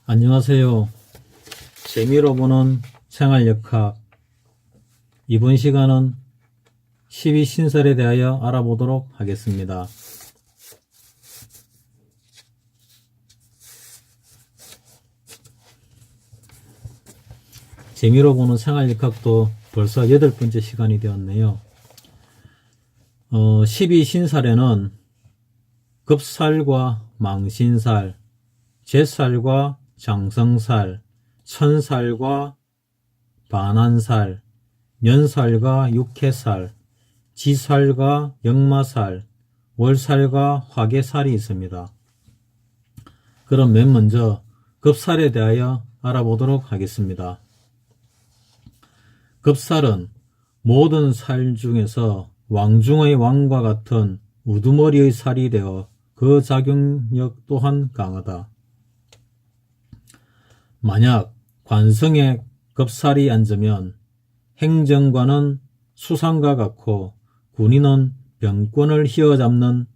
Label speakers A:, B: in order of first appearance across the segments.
A: 안녕하세요. 재미로 보는 생활역학. 이번 시간은 12신설에 대하여 알아보도록 하겠습니다. 재미로 보는 생활역학도 벌써 8번째 시간이 되었네요. 12신살에는 급살과 망신살, 제살과 장성살, 천살과 반한살, 년살과 육해살, 지살과 역마살, 월살과 화계살이 있습니다. 그럼 맨 먼저 급살에 대하여 알아보도록 하겠습니다. 급살은 모든 살 중에서 왕중의 왕과 같은 우두머리의 살이 되어 그 작용력 또한 강하다. 만약 관성에 급살이 앉으면 행정관은 수상과 같고 군인은 병권을 휘어잡는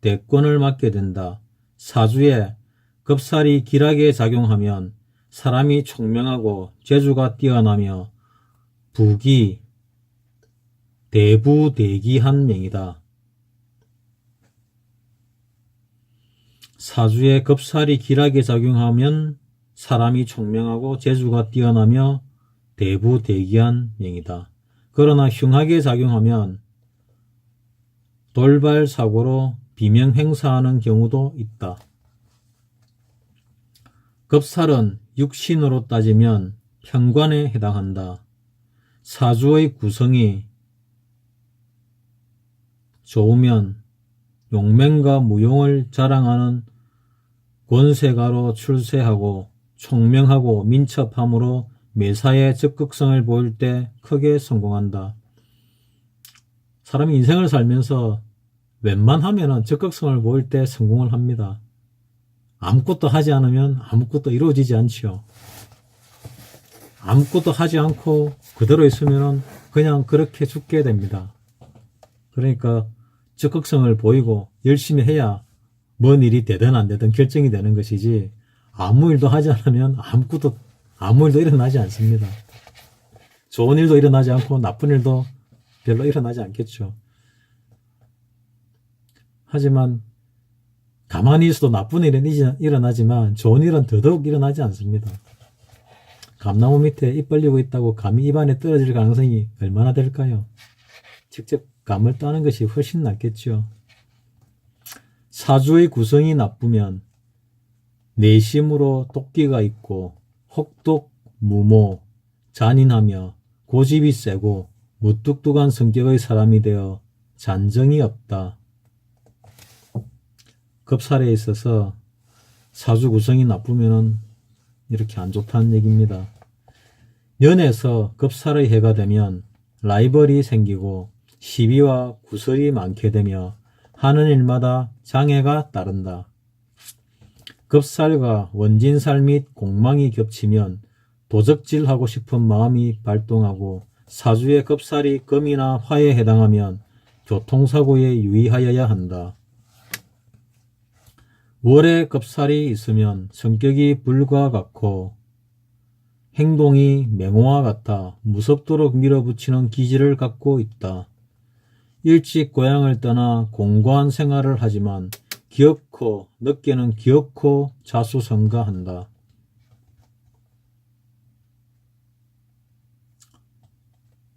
A: 대권을 맡게 된다. 사주에 급살이 길하게 작용하면 사람이 총명하고 재주가 뛰어나며 부귀, 대부대기한 명이다. 사주에 급살이 길하게 작용하면 사람이 총명하고 재주가 뛰어나며 대부대기한 명이다. 그러나 흉하게 작용하면 돌발 사고로 비명 행사하는 경우도 있다. 급살은 육신으로 따지면 편관에 해당한다. 사주의 구성이 좋으면 용맹과 무용을 자랑하는 권세가로 출세하고 총명하고 민첩함으로 매사에 적극성을 보일 때 크게 성공한다. 사람이 인생을 살면서 웬만하면 적극성을 보일 때 성공을 합니다. 아무것도 하지 않으면 아무것도 이루어지지 않지요. 아무것도 하지 않고 그대로 있으면 그냥 그렇게 죽게 됩니다. 그러니까 적극성을 보이고 열심히 해야 뭔 일이 되든 안 되든 결정이 되는 것이지, 아무 일도 하지 않으면 아무 일도 일어나지 않습니다. 좋은 일도 일어나지 않고 나쁜 일도 별로 일어나지 않겠죠. 하지만 가만히 있어도 나쁜 일은 일어나지만 좋은 일은 더더욱 일어나지 않습니다. 감나무 밑에 입 벌리고 있다고 감이 입안에 떨어질 가능성이 얼마나 될까요? 직접 감을 따는 것이 훨씬 낫겠죠. 사주의 구성이 나쁘면 내심으로 독기가 있고 혹독, 무모, 잔인하며 고집이 세고 무뚝뚝한 성격의 사람이 되어 잔정이 없다. 급살에 있어서 사주 구성이 나쁘면 이렇게 안 좋다는 얘기입니다. 연에서 급살의 해가 되면 라이벌이 생기고 시비와 구설이 많게 되며 하는 일마다 장애가 따른다. 급살과 원진살 및 공망이 겹치면 도적질하고 싶은 마음이 발동하고, 사주의 급살이 금이나 화에 해당하면 교통사고에 유의하여야 한다. 월에 급살이 있으면 성격이 불과 같고 행동이 맹호와 같아 무섭도록 밀어붙이는 기질을 갖고 있다. 일찍 고향을 떠나 공고한 생활을 하지만 늦게는 기어코 자수성가한다.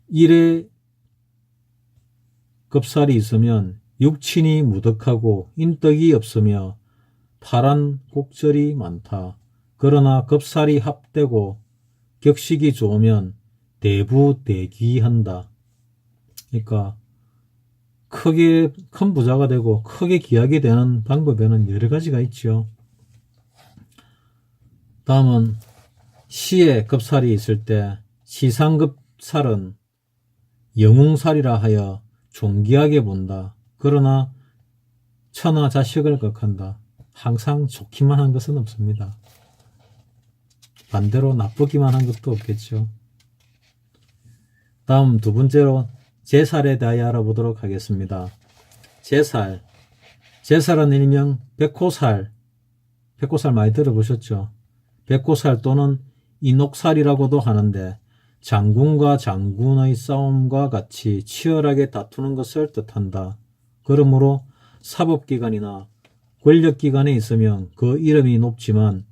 A: 일에 급살이 있으면 육친이 무덕하고 인덕이 없으며 파란 곡절이 많다. 그러나 급살이 합되고 격식이 좋으면 대부대기한다. 그러니까 큰 부자가 되고 크게 기하게 되는 방법에는 여러 가지가 있죠. 다음은 시에 급살이 있을 때 시상급살은 영웅살이라 하여 존귀하게 본다. 그러나 처나 자식을 극한다. 항상 좋기만 한 것은 없습니다. 반대로 나쁘기만 한 것도 없겠죠. 다음 두 번째로 제살에 대하여 알아보도록 하겠습니다. 제살은 일명 백호살 많이 들어보셨죠? 백고살 또는 인옥살이라고도 하는데 장군과 장군의 싸움과 같이 치열하게 다투는 것을 뜻한다. 그러므로 사법기관이나 권력기관에 있으면 그 이름이 높지만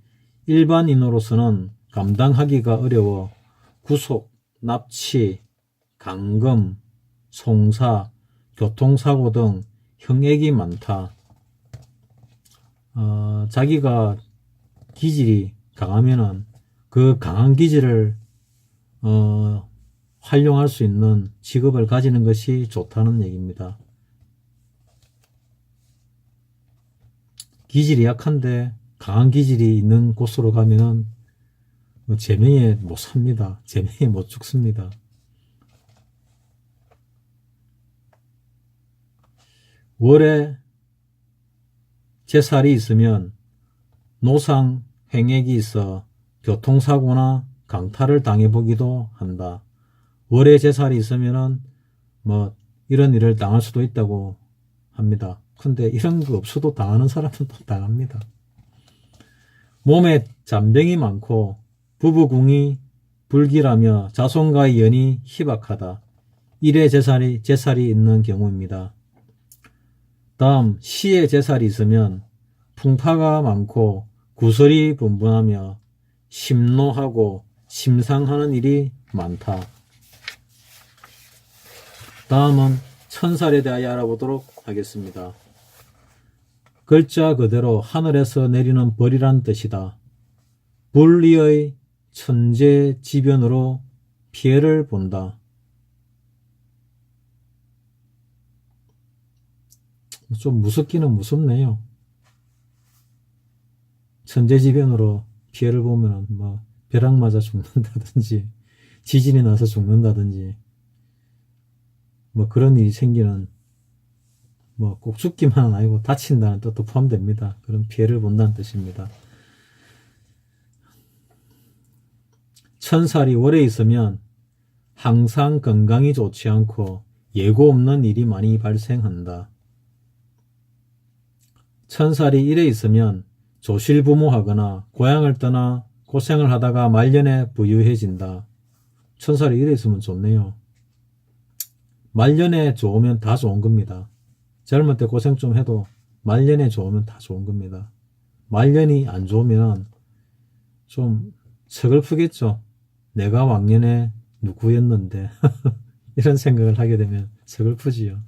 A: 일반인으로서는 감당하기가 어려워 구속, 납치, 감금, 송사, 교통사고 등 형액이 많다. 자기가 기질이 강하면은 그 강한 기질을 활용할 수 있는 직업을 가지는 것이 좋다는 얘기입니다. 기질이 약한데 강한 기질이 있는 곳으로 가면은 제명에 못 삽니다. 제명에 못 죽습니다. 월에 제살이 있으면 노상 횡액이 있어 교통사고나 강탈을 당해보기도 한다. 월에 제살이 있으면은 이런 일을 당할 수도 있다고 합니다. 근데 이런 거 없어도 당하는 사람은 또 당합니다. 몸에 잔병이 많고 부부궁이 불길하며 자손과의 연이 희박하다. 일에 제살이 있는 경우입니다. 다음 시에 제살이 있으면 풍파가 많고 구설이 분분하며 심노하고 심상하는 일이 많다. 다음은 천살에 대하여 알아보도록 하겠습니다. 글자 그대로 하늘에서 내리는 벌이란 뜻이다. 불리의 천재지변으로 피해를 본다. 좀 무섭기는 무섭네요. 천재지변으로 피해를 보면 벼락 맞아 죽는다든지 지진이 나서 죽는다든지 그런 일이 생기는 꼭 죽기만은 아니고 다친다는 뜻도 포함됩니다. 그런 피해를 본다는 뜻입니다. 천살이 월에 있으면 항상 건강이 좋지 않고 예고 없는 일이 많이 발생한다. 천살이 일에 있으면 조실부모하거나 고향을 떠나 고생을 하다가 말년에 부유해진다. 천살이 일에 있으면 좋네요. 말년에 좋으면 다 좋은 겁니다. 젊을 때 고생 좀 해도 말년에 좋으면 다 좋은 겁니다. 말년이 안 좋으면 좀 서글프겠죠. 내가 왕년에 누구였는데 이런 생각을 하게 되면 서글프지요.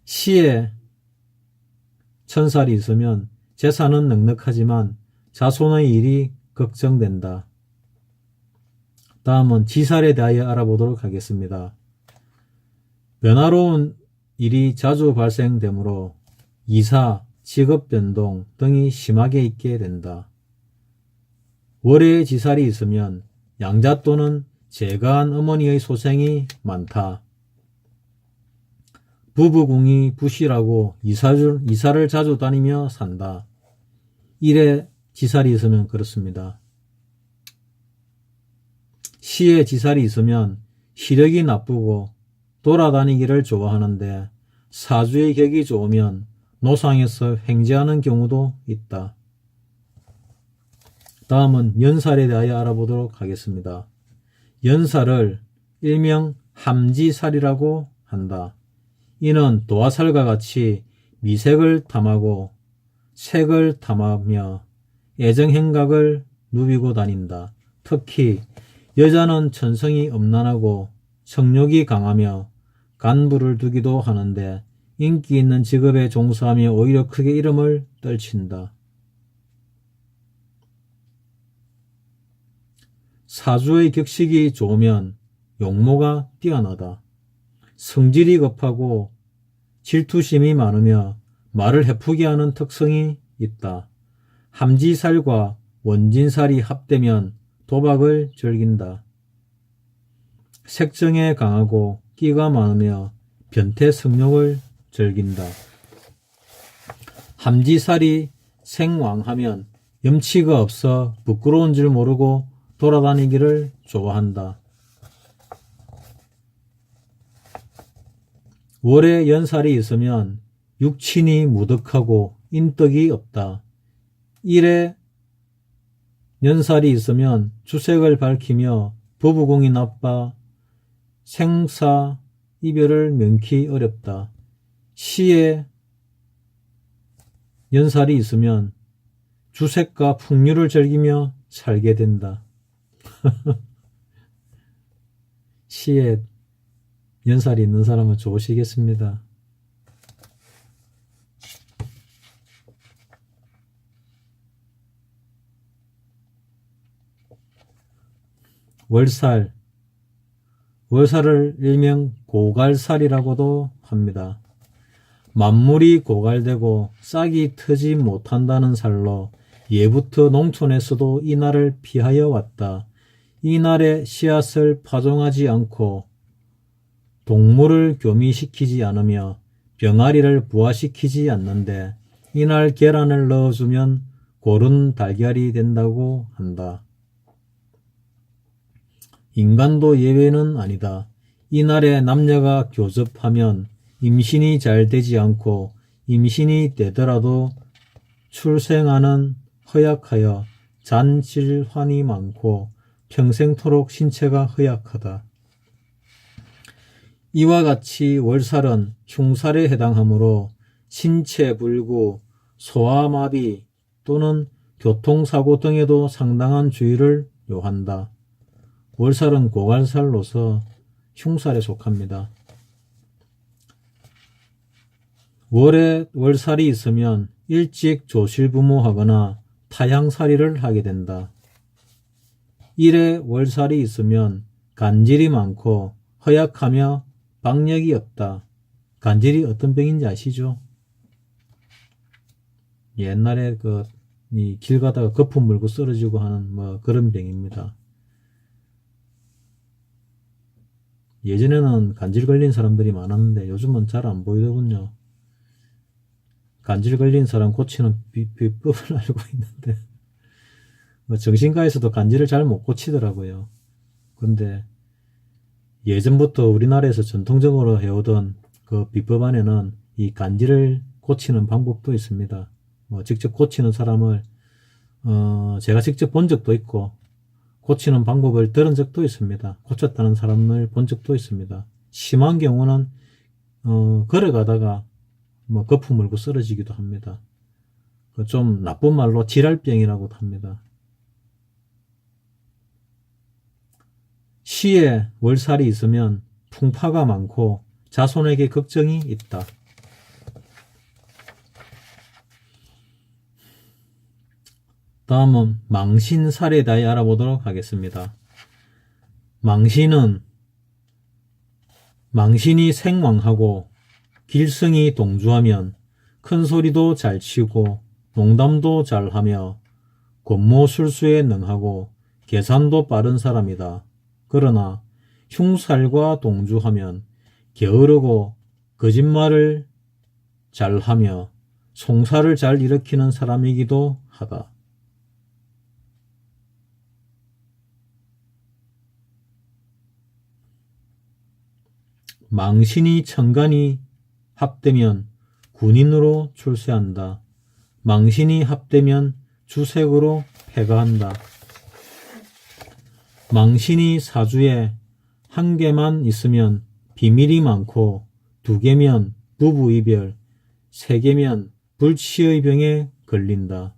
A: 시에 천살이 있으면 재산은 넉넉하지만 자손의 일이 걱정된다. 다음은 지살에 대하여 알아보도록 하겠습니다. 변화로운 일이 자주 발생되므로 이사, 직업 변동 등이 심하게 있게 된다. 월에 지살이 있으면 양자 또는 재가한 어머니의 소생이 많다. 부부궁이 부실하고 이사를 자주 다니며 산다. 일에 지살이 있으면 그렇습니다. 시에 지살이 있으면 시력이 나쁘고 돌아다니기를 좋아하는데 사주의 격이 좋으면 노상에서 횡재하는 경우도 있다. 다음은 연살에 대하여 알아보도록 하겠습니다. 연살을 일명 함지살이라고 한다. 이는 도화살과 같이 미색을 탐하고 색을 탐하며 애정행각을 누비고 다닌다. 특히 여자는 천성이 음란하고 성욕이 강하며 간부를 두기도 하는데 인기 있는 직업에 종사하며 오히려 크게 이름을 떨친다. 사주의 격식이 좋으면 용모가 뛰어나다. 성질이 급하고 질투심이 많으며 말을 해프게 하는 특성이 있다. 함지살과 원진살이 합되면 도박을 즐긴다. 색정에 강하고 끼가 많으며 변태 성욕을 즐긴다. 함지살이 생왕하면 염치가 없어 부끄러운 줄 모르고 돌아다니기를 좋아한다. 월에 연살이 있으면 육친이 무덕하고 인덕이 없다. 일에 연살이 있으면 주색을 밝히며 부부궁이 나빠 생사 이별을 면키 어렵다. 시에 연살이 있으면 주색과 풍류를 즐기며 살게 된다. 시에 연살이 있는 사람은 좋으시겠습니다. 월살, 월살을 일명 고갈살이라고도 합니다. 만물이 고갈되고 싹이 트지 못한다는 살로 예부터 농촌에서도 이 날을 피하여 왔다. 이 날에 씨앗을 파종하지 않고 동물을 교미시키지 않으며 병아리를 부화시키지 않는데 이날 계란을 넣어주면 고른 달걀이 된다고 한다. 인간도 예외는 아니다. 이날에 남녀가 교접하면 임신이 잘 되지 않고 임신이 되더라도 출생하는 허약하여 잔질환이 많고 평생토록 신체가 허약하다. 이와 같이 월살은 흉살에 해당하므로 신체불구, 소아마비 또는 교통사고 등에도 상당한 주의를 요한다. 월살은 고갈살로서 흉살에 속합니다. 월에 월살이 있으면 일찍 조실부모하거나 타향살이를 하게 된다. 일에 월살이 있으면 간질이 많고 허약하며 박력이 없다. 간질이 어떤 병인지 아시죠? 옛날에 길 가다가 거품 물고 쓰러지고 하는 그런 병입니다. 예전에는 간질 걸린 사람들이 많았는데 요즘은 잘 안 보이더군요. 간질 걸린 사람 고치는 비법을 알고 있는데 정신과에서도 간질을 잘 못 고치더라고요. 근데 예전부터 우리나라에서 전통적으로 해오던 그 비법 안에는 이 간질을 고치는 방법도 있습니다. 직접 고치는 사람을 제가 직접 본 적도 있고 고치는 방법을 들은 적도 있습니다. 고쳤다는 사람을 본 적도 있습니다. 심한 경우는 걸어가다가 거품 물고 쓰러지기도 합니다. 좀 나쁜 말로 지랄병이라고도 합니다. 시에 월살이 있으면 풍파가 많고 자손에게 걱정이 있다. 다음은 망신살에 대해 알아보도록 하겠습니다. 망신이 생왕하고 길성이 동주하면 큰 소리도 잘 치고 농담도 잘하며 권모술수에 능하고 계산도 빠른 사람이다. 그러나 흉살과 동주하면 게으르고 거짓말을 잘하며 송사를 잘 일으키는 사람이기도 하다. 망신이 천간이 합되면 군인으로 출세한다. 망신이 합되면 주색으로 패가한다. 망신이 사주에 한 개만 있으면 비밀이 많고 두 개면 부부이별, 세 개면 불치의 병에 걸린다.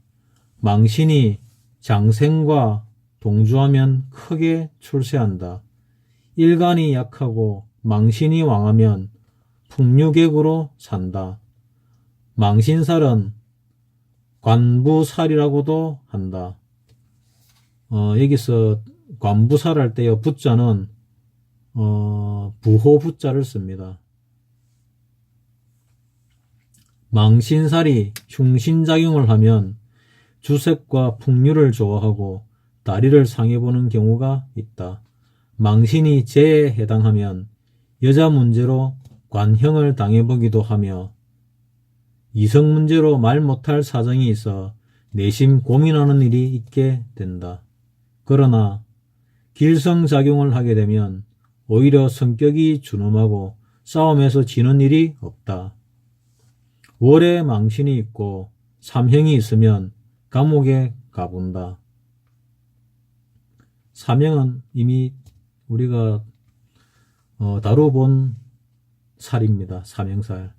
A: 망신이 장생과 동주하면 크게 출세한다. 일간이 약하고 망신이 왕하면 풍류객으로 산다. 망신살은 관부살이라고도 한다. 여기서 관부살 할 때요, 부자는 부호 부자를 씁니다. 망신살이 흉신작용을 하면 주색과 풍류를 좋아하고 다리를 상해보는 경우가 있다. 망신이 재에 해당하면 여자 문제로 관형을 당해보기도 하며 이성 문제로 말 못할 사정이 있어 내심 고민하는 일이 있게 된다. 그러나 길성작용을 하게 되면 오히려 성격이 준엄하고 싸움에서 지는 일이 없다. 월에 망신이 있고 삼형이 있으면 감옥에 가본다. 사명은 이미 우리가 다뤄본 살입니다. 사명살.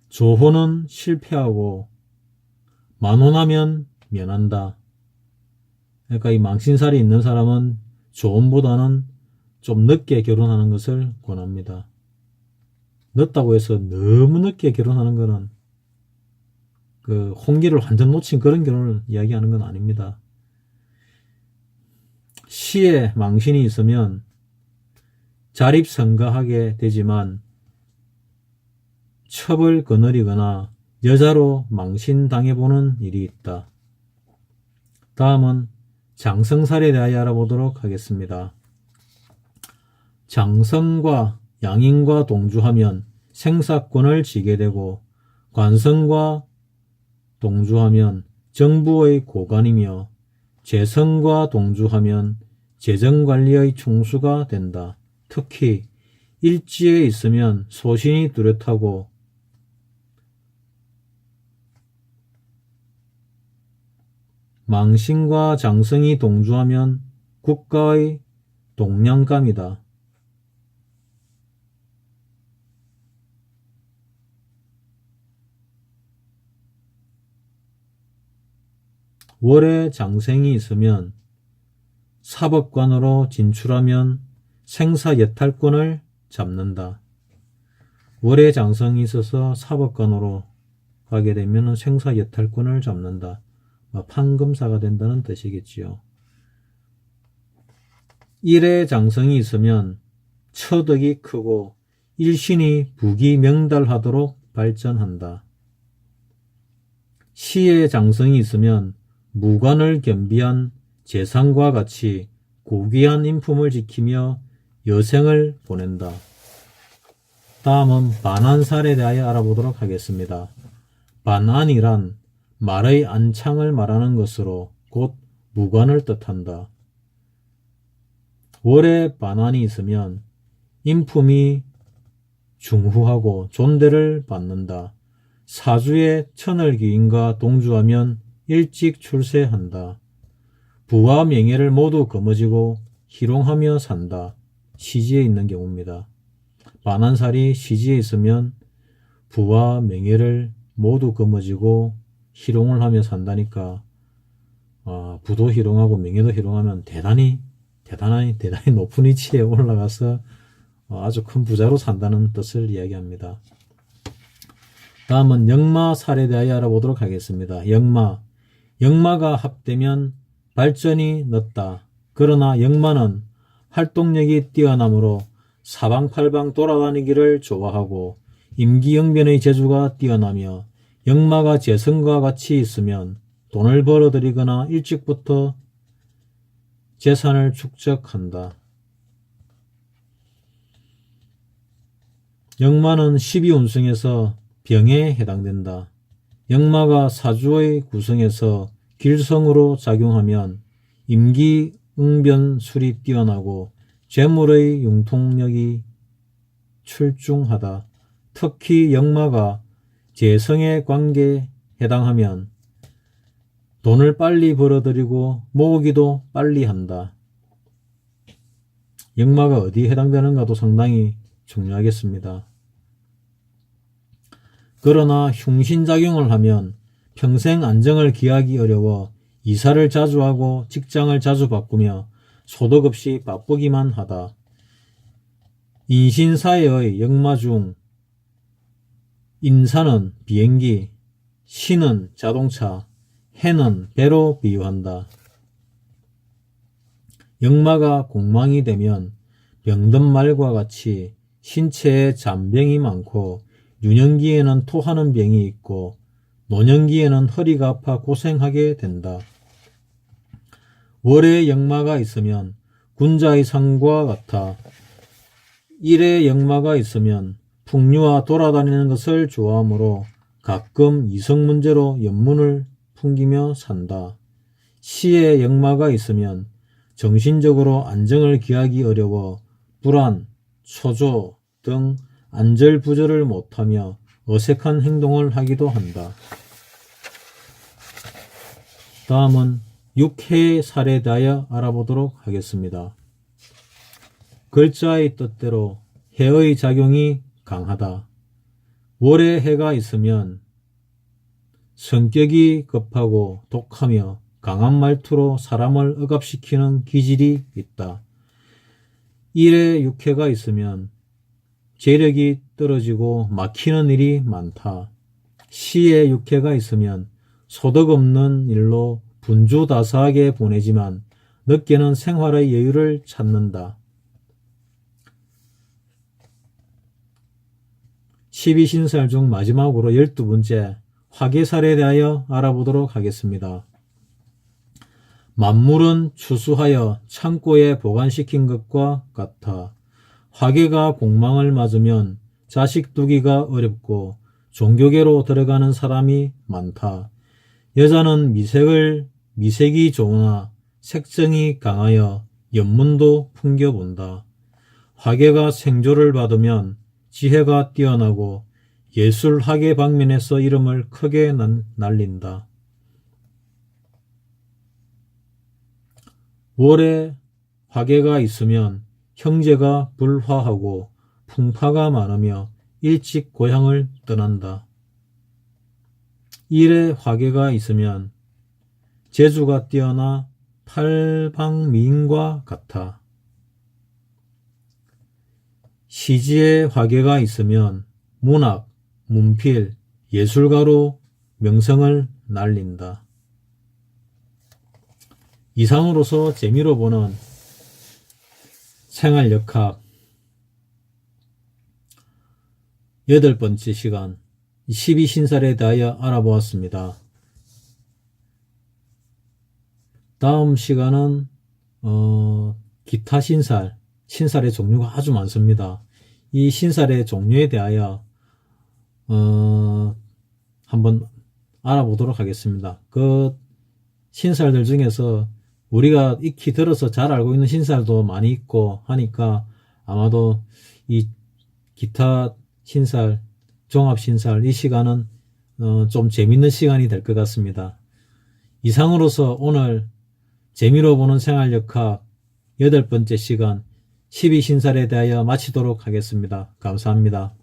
A: 조혼은 실패하고 만혼하면 면한다. 그러니까 이 망신살이 있는 사람은 조혼보다는 좀 늦게 결혼하는 것을 권합니다. 늦다고 해서 너무 늦게 결혼하는 것은 그 홍기를 완전 놓친 그런 결혼을 이야기하는 건 아닙니다. 시에 망신이 있으면 자립성가하게 되지만 첩을 거느리거나 여자로 망신당해보는 일이 있다. 다음은 장성살에 대하여 알아보도록 하겠습니다. 장성과 양인과 동주하면 생사권을 지게 되고 관성과 동주하면 정부의 고관이며 재성과 동주하면 재정관리의 총수가 된다. 특히 일지에 있으면 소신이 뚜렷하고 망신과 장성이 동주하면 국가의 동량감이다. 월에 장생이 있으면 사법관으로 진출하면 생사예탈권을 잡는다. 월에 장성이 있어서 사법관으로 가게 되면 생사예탈권을 잡는다. 판검사가 된다는 뜻이겠지요. 일에 장성이 있으면 처덕이 크고 일신이 부귀명달하도록 발전한다. 시에 장성이 있으면 무관을 겸비한 재상과 같이 고귀한 인품을 지키며 여생을 보낸다. 다음은 반안살에 대하여 알아보도록 하겠습니다. 반안이란 말의 안창을 말하는 것으로 곧 무관을 뜻한다. 월에 반안이 있으면 인품이 중후하고 존대를 받는다. 사주에 천을귀인과 동주하면 일찍 출세한다. 부와 명예를 모두 거머쥐고 희롱하며 산다. 시지에 있는 경우입니다. 반안살이 시지에 있으면 부와 명예를 모두 거머쥐고 희롱을 하며 산다니까 부도 희롱하고 명예도 희롱하면 대단히 높은 위치에 올라가서 아주 큰 부자로 산다는 뜻을 이야기합니다. 다음은 역마살에 대하여 알아보도록 하겠습니다. 역마가 합되면 발전이 늦다. 그러나 역마는 활동력이 뛰어나므로 사방팔방 돌아다니기를 좋아하고 임기응변의 재주가 뛰어나며 역마가 재성과 같이 있으면 돈을 벌어들이거나 일찍부터 재산을 축적한다. 역마는 12운승에서 병에 해당된다. 역마가 사주의 구성에서 길성으로 작용하면 임기응변술이 뛰어나고 재물의 융통력이 출중하다. 특히 역마가 재성의 관계에 해당하면 돈을 빨리 벌어들이고 모으기도 빨리 한다. 역마가 어디에 해당되는가도 상당히 중요하겠습니다. 그러나 흉신작용을 하면 평생 안정을 기하기 어려워 이사를 자주 하고 직장을 자주 바꾸며 소득 없이 바쁘기만 하다. 인신사회의 역마 중 인사는 비행기, 신은 자동차, 해는 배로 비유한다. 역마가 공망이 되면 병든 말과 같이 신체에 잔병이 많고 유년기에는 토하는 병이 있고 노년기에는 허리가 아파 고생하게 된다. 월에 역마가 있으면 군자의 상과 같아 일에 역마가 있으면 풍류와 돌아다니는 것을 좋아하므로 가끔 이성 문제로 연문을 풍기며 산다. 시에 역마가 있으면 정신적으로 안정을 기하기 어려워 불안, 초조 등 안절부절을 못하며 어색한 행동을 하기도 한다. 다음은 6해 살에 대하여 알아보도록 하겠습니다. 글자의 뜻대로 해의 작용이 강하다. 월에 해가 있으면 성격이 급하고 독하며 강한 말투로 사람을 억압시키는 기질이 있다. 일에 육해가 있으면 재력이 떨어지고 막히는 일이 많다. 시에 육해가 있으면 소득 없는 일로 분주다사하게 보내지만 늦게는 생활의 여유를 찾는다. 12신살 중 마지막으로 12번째 화계살에 대하여 알아보도록 하겠습니다. 만물은 추수하여 창고에 보관시킨 것과 같아. 화계가 공망을 맞으면 자식 두기가 어렵고 종교계로 들어가는 사람이 많다. 여자는 미색이 좋으나 색정이 강하여 연문도 풍겨본다. 화계가 생조를 받으면 지혜가 뛰어나고 예술학의 방면에서 이름을 크게 날린다. 월에 화계가 있으면 형제가 불화하고 풍파가 많으며 일찍 고향을 떠난다. 일에 화계가 있으면 재주가 뛰어나 팔방미인과 같아. 시지에 화계가 있으면 문학, 문필, 예술가로 명성을 날린다. 이상으로서 재미로 보는 생활역학 8번째 시간 12신살에 대하여 알아보았습니다. 다음 시간은 기타 신살의 종류가 아주 많습니다. 이 신살의 종류에 대하여 한번 알아보도록 하겠습니다. 그 신살들 중에서 우리가 익히 들어서 잘 알고 있는 신살도 많이 있고 하니까 아마도 이 기타 신살, 종합신살 이 시간은 좀 재밌는 시간이 될 것 같습니다. 이상으로서 오늘 재미로 보는 생활역학 8번째 시간 12신살에 대하여 마치도록 하겠습니다. 감사합니다.